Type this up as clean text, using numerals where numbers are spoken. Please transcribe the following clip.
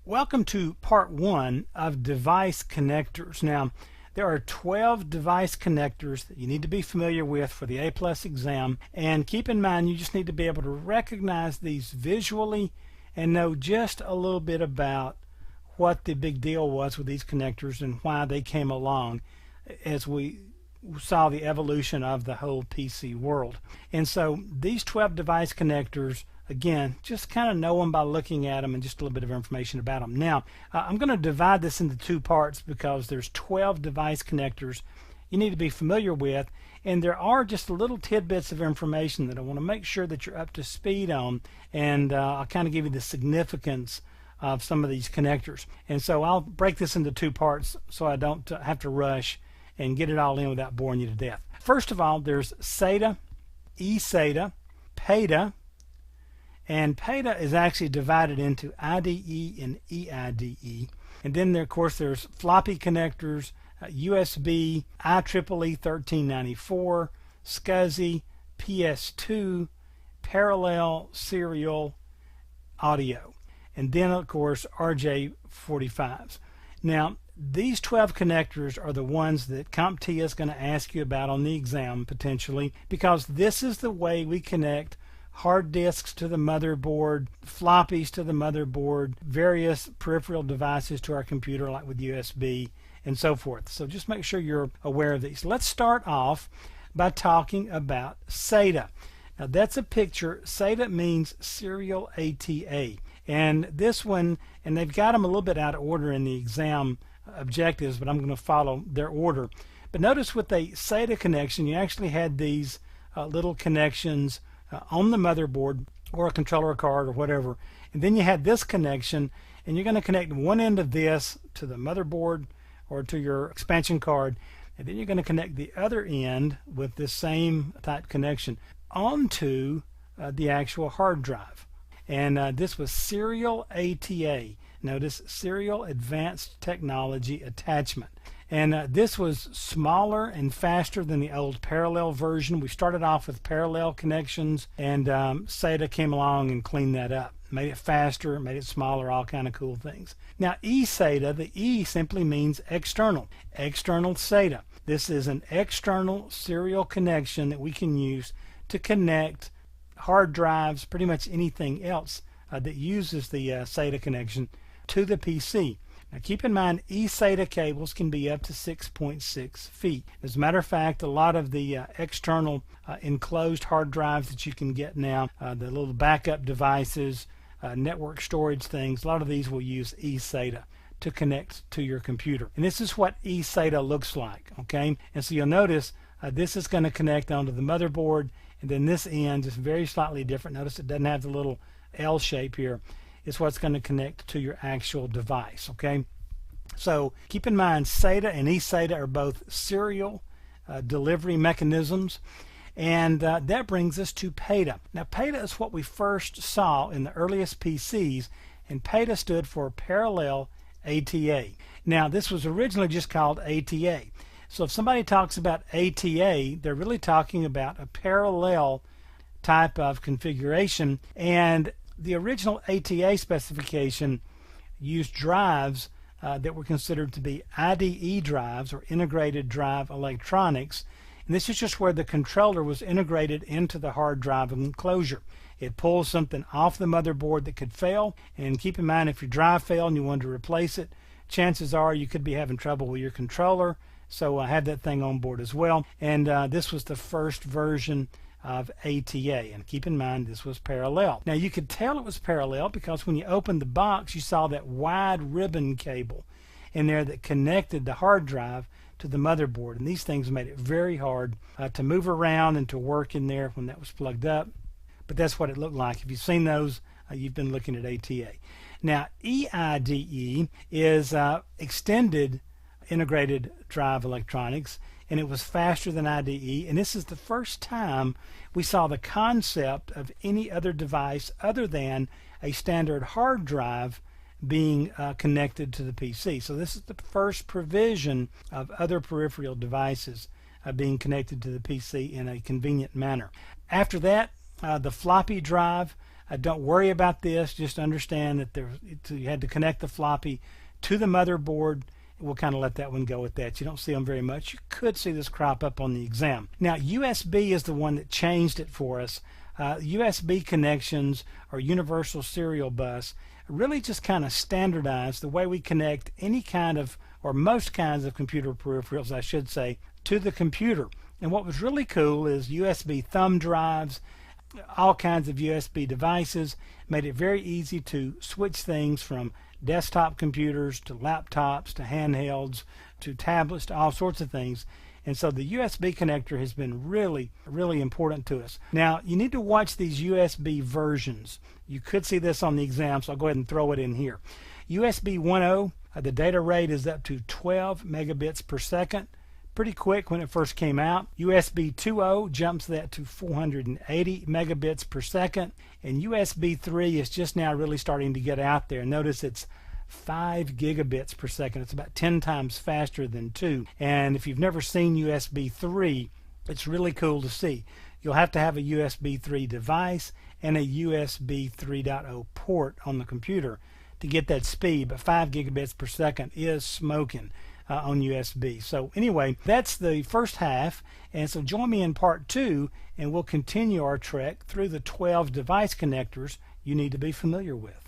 Welcome to part 1 of device connectors. Now, there are 12 device connectors that you need to be familiar with for the A+ exam, and keep in mind you just need to be able to recognize these visually and know just a little bit about what the big deal was with these connectors and why they came along as we saw the evolution of the whole PC world. And so these 12 device connectors, again, just kind of know them by looking at them and just a little bit of information about them. Now, I'm going to divide this into two parts because there's 12 device connectors you need to be familiar with, and there are just little tidbits of information that I want to make sure that you're up to speed on, and I'll kind of give you the significance of some of these connectors. And so I'll break this into two parts so I don't have to rush and get it all in without boring you to death. First of all, there's SATA, eSATA, PATA, and PATA is actually divided into IDE and eIDE. And then there, of course, there's floppy connectors, USB, IEEE 1394, SCSI, PS2, parallel, serial, audio, and then of course RJ45s. Now, these 12 connectors are the ones that CompTIA is going to ask you about on the exam potentially, because this is the way we connect hard disks to the motherboard, floppies to the motherboard, various peripheral devices to our computer like with USB and so forth. So just make sure you're aware of these. Let's start off by talking about SATA. Now that's a picture. SATA means serial ATA. And this one, and they've got them a little bit out of order in the exam objectives, but I'm going to follow their order. But notice with a SATA connection, you actually had these little connections on the motherboard or a controller card or whatever, and then you had this connection, and you're going to connect one end of this to the motherboard or to your expansion card, and then you're going to connect the other end with this same type connection onto the actual hard drive. And this was serial ATA. Notice serial advanced technology attachment. And this was smaller and faster than the old parallel version. We started off with parallel connections, and SATA came along and cleaned that up. Made it faster, made it smaller, all kind of cool things. Now eSATA, the E simply means external. External SATA. This is an external serial connection that we can use to connect hard drives, pretty much anything else that uses the SATA connection to the PC. Now keep in mind, eSATA cables can be up to 6.6 feet. As a matter of fact, a lot of the external enclosed hard drives that you can get now, the little backup devices, network storage things, a lot of these will use eSATA to connect to your computer. And this is what eSATA looks like, okay? And so you'll notice this is going to connect onto the motherboard, and then this end is very slightly different. Notice it doesn't have the little L shape here. It's what's going to connect to your actual device, okay? So keep in mind, SATA and eSATA are both serial delivery mechanisms, and that brings us to PATA. Now PATA is what we first saw in the earliest PCs, and PATA stood for parallel ATA. Now this was originally just called ATA. So if somebody talks about ATA, they're really talking about a parallel type of configuration, and the original ATA specification used drives that were considered to be IDE drives, or integrated drive electronics, and this is just where the controller was integrated into the hard drive enclosure. It pulls something off the motherboard that could fail, and keep in mind, if your drive failed and you wanted to replace it, chances are you could be having trouble with your controller, so have that thing on board as well. And this was the first version of ATA, and keep in mind this was parallel. Now you could tell it was parallel because when you opened the box you saw that wide ribbon cable in there that connected the hard drive to the motherboard, and these things made it very hard to move around and to work in there when that was plugged up, but that's what it looked like. If you've seen those, you've been looking at ATA. Now eIDE is extended integrated drive electronics, and it was faster than IDE, and this is the first time we saw the concept of any other device other than a standard hard drive being connected to the PC. So this is the first provision of other peripheral devices being connected to the PC in a convenient manner. After that, the floppy drive Don't worry about this. Just understand that you had to connect the floppy to the motherboard. We'll kind of let that one go at that. You don't see them very much. You could see this crop up on the exam. Now, USB is the one that changed it for us. USB connections or universal serial bus really just kind of standardized the way we connect any kind of, or most kinds of computer peripherals, I should say, to the computer. And what was really cool is USB thumb drives, all kinds of USB devices, made it very easy to switch things from desktop computers to laptops to handhelds to tablets to all sorts of things. And so the USB connector has been really, really important to us. Now, you need to watch these USB versions. You could see this on the exam, so I'll go ahead and throw it in here. USB 1.0, the data rate is up to 12 megabits per second. Pretty quick when it first came out. USB 2.0 jumps that to 480 megabits per second. And USB 3 is just now really starting to get out there. Notice it's 5 gigabits per second. It's about 10 times faster than 2. And if you've never seen USB 3, it's really cool to see. You'll have to have a USB 3 device and a USB 3.0 port on the computer to get that speed, but 5 gigabits per second is smoking on USB. So anyway, that's the first half, and so join me in part 2, and we'll continue our trek through the 12 device connectors you need to be familiar with.